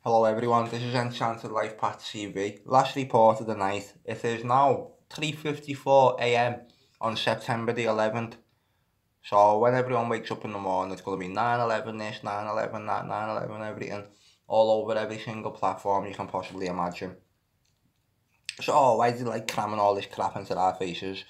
Hello everyone, this is Enchanted Life Path TV. Last report of the night. It is now 3:54 AM on September the 11th. So when everyone wakes up in the morning, it's going to be 9/11 this, 9/11 that, 9/11 everything. All over every single platform you can possibly imagine. So why is it like cramming all this crap into our faces?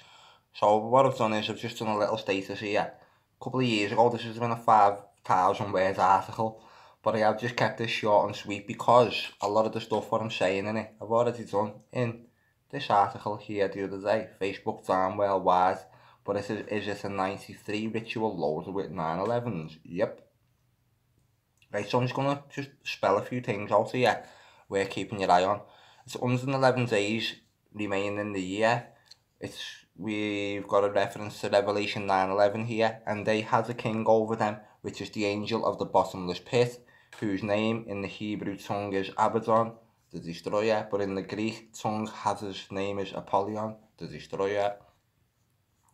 So what I've done is I've just done a little status here. A couple of years ago, this has been a 5,000 words article, but I have just kept this short and sweet because a lot of the stuff what I'm saying in it, I've already done in this article here the other day. Facebook down worldwide, but is it a 93 ritual loaded with 9/11s? Yep. Right, so I'm just going to just spell a few things out here we're keeping your eye on. It's 111 days remaining in the year. We've got a reference to Revelation 9:11 here, and they had a king over them, which is the angel of the bottomless pit, whose name in the Hebrew tongue is Abaddon, the destroyer, but in the Greek tongue his name is Apollyon, the destroyer.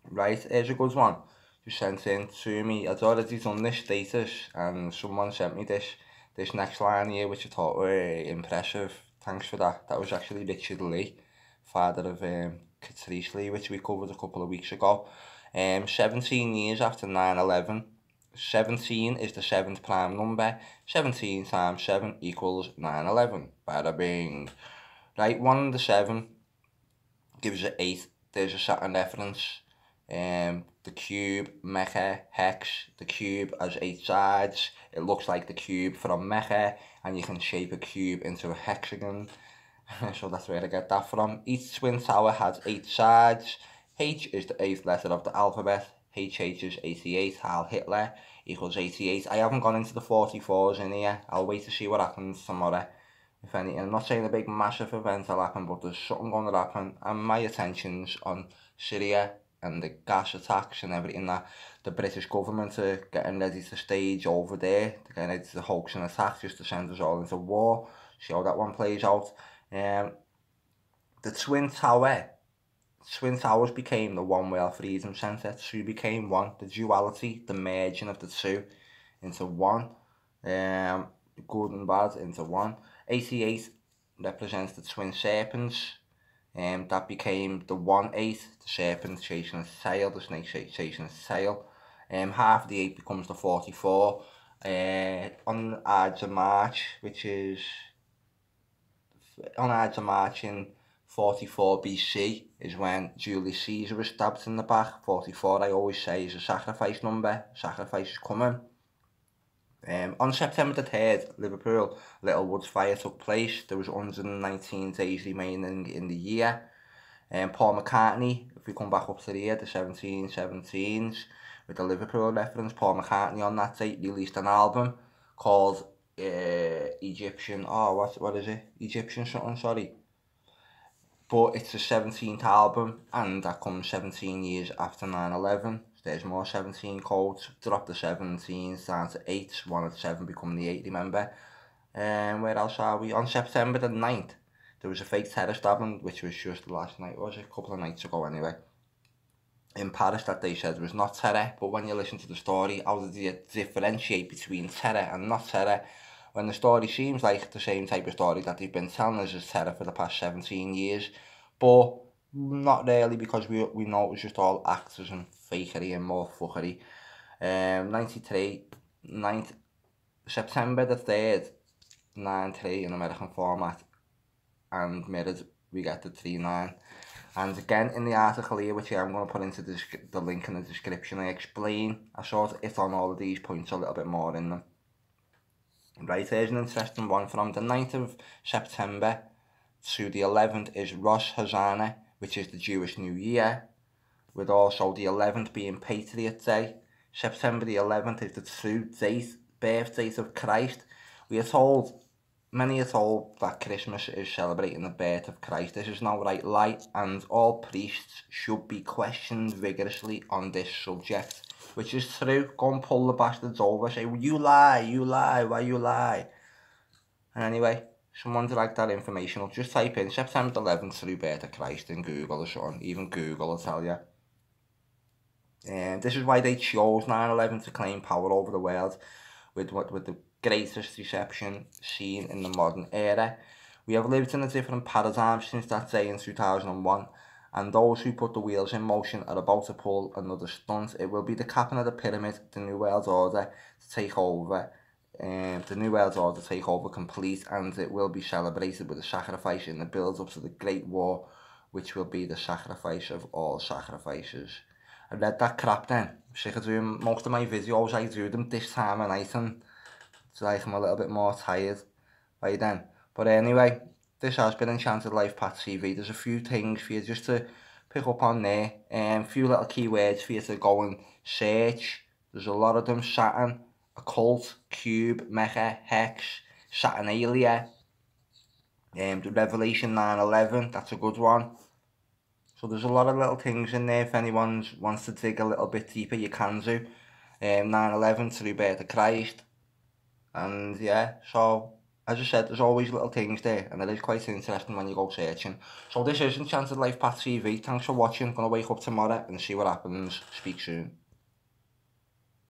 Right, here's a good one. You sent in to me. I'd already done this status, and someone sent me this next line here, which I thought were impressive. Thanks for that. That was actually Richard Lee, father of Catrice Lee, which we covered a couple of weeks ago. 17 years after 9/11, 17 is the 7th prime number. 17 times 7 equals 9/11. Bada bing. Right, 1 and the 7 gives it 8. There's a Saturn reference. The cube, Mecca, hex. The cube has 8 sides. It looks like the cube from Mecca, and you can shape a cube into a hexagon. So that's where I get that from. Each twin tower has 8 sides. H is the 8th letter of the alphabet. HH is 88. Heil Hitler equals 88. I haven't gone into the 44s in here. I'll wait to see what happens tomorrow. If anything, I'm not saying a big massive event will happen, but there's something going to happen, and my attention's on Syria and the gas attacks and everything that the British government are getting ready to stage over there. They're getting ready to hoax and attack just to send us all into war. See how that one plays out. The Twin Towers became the One World Freedom Centre. Two became one. The duality, the merging of the two into one. Good and bad into one. 88 represents the twin serpents. That became the 1/8, the serpent chasing its tail, the snake chasing its tail. Half of the 8 becomes the 44. On Ides of March, in 44 BC is when Julius Caesar was stabbed in the back. 44, I always say, is a sacrifice number. Sacrifice is coming. On September the 3rd, Liverpool, Little Woods fire took place. There was 119 days remaining in the year. Paul McCartney, if we come back up to the year, the 1717s, with the Liverpool reference, Paul McCartney on that date released an album called Egyptian, what is it? Egyptian something, sorry. But it's the 17th album, and that comes 17 years after 9/11. There's more 17 codes. Drop the 17s down to 8. 1 and 7 become the 8, remember? Where else are we? On September the 9th, there was a fake terror stabbing, which was just last night, was it? A couple of nights ago anyway. In Paris, that they said was not terror, but when you listen to the story, how did you differentiate between terror and not terror? When the story seems like the same type of story that they've been telling us as terror for the past 17 years, but not really, because we know it was just all actors and fakery and more fuckery. 93, 9th, September the 3rd, 9-3 in American format, and mirrored, we get the 3-9. And again, in the article here, which I'm going to put into the link in the description, I explain, I sort of hit on all of these points a little bit more in them. Right, here's an interesting one. From the 9th of September to the 11th is Rosh Hashanah, which is the Jewish New Year, with also the 11th being Patriot Day. September the 11th is the true birth date of Christ. Many are told that Christmas is celebrating the birth of Christ. This is not right, and all priests should be questioned vigorously on this subject, which is true. Go and pull the bastards over, say, you lie, why you lie? And anyway, someone like that information, will just type in September 11th true birth of Christ in Google or something. Even Google will tell you. And this is why they chose 9/11 to claim power over the world with greatest reception seen in the modern era. We have lived in a different paradigm since that day in 2001, and those who put the wheels in motion are about to pull another stunt. It will be the capping of the pyramid, the New World Order to take over. The New World Order to take over complete, and it will be celebrated with a sacrifice in the build-up to the Great War, which will be the sacrifice of all sacrifices. I read that crap then. I'm sick of doing most of my videos, I do them this time of night, and it's like I'm a little bit more tired by then. But anyway, this has been Enchanted Life Path TV. There's a few things for you just to pick up on there, and a few little keywords for you to go and search. There's a lot of them: Saturn, occult, cube, Mecca, hex, Saturnalia, the Revelation 9/11, that's a good one. So there's a lot of little things in there. If anyone wants to dig a little bit deeper, you can do. 9/11 to the birth of Christ. And yeah, so as I said, there's always little things there, and it is quite interesting when you go searching. So this is Enchanted Life Path TV. Thanks for watching. I'm going to wake up tomorrow and see what happens. Speak soon.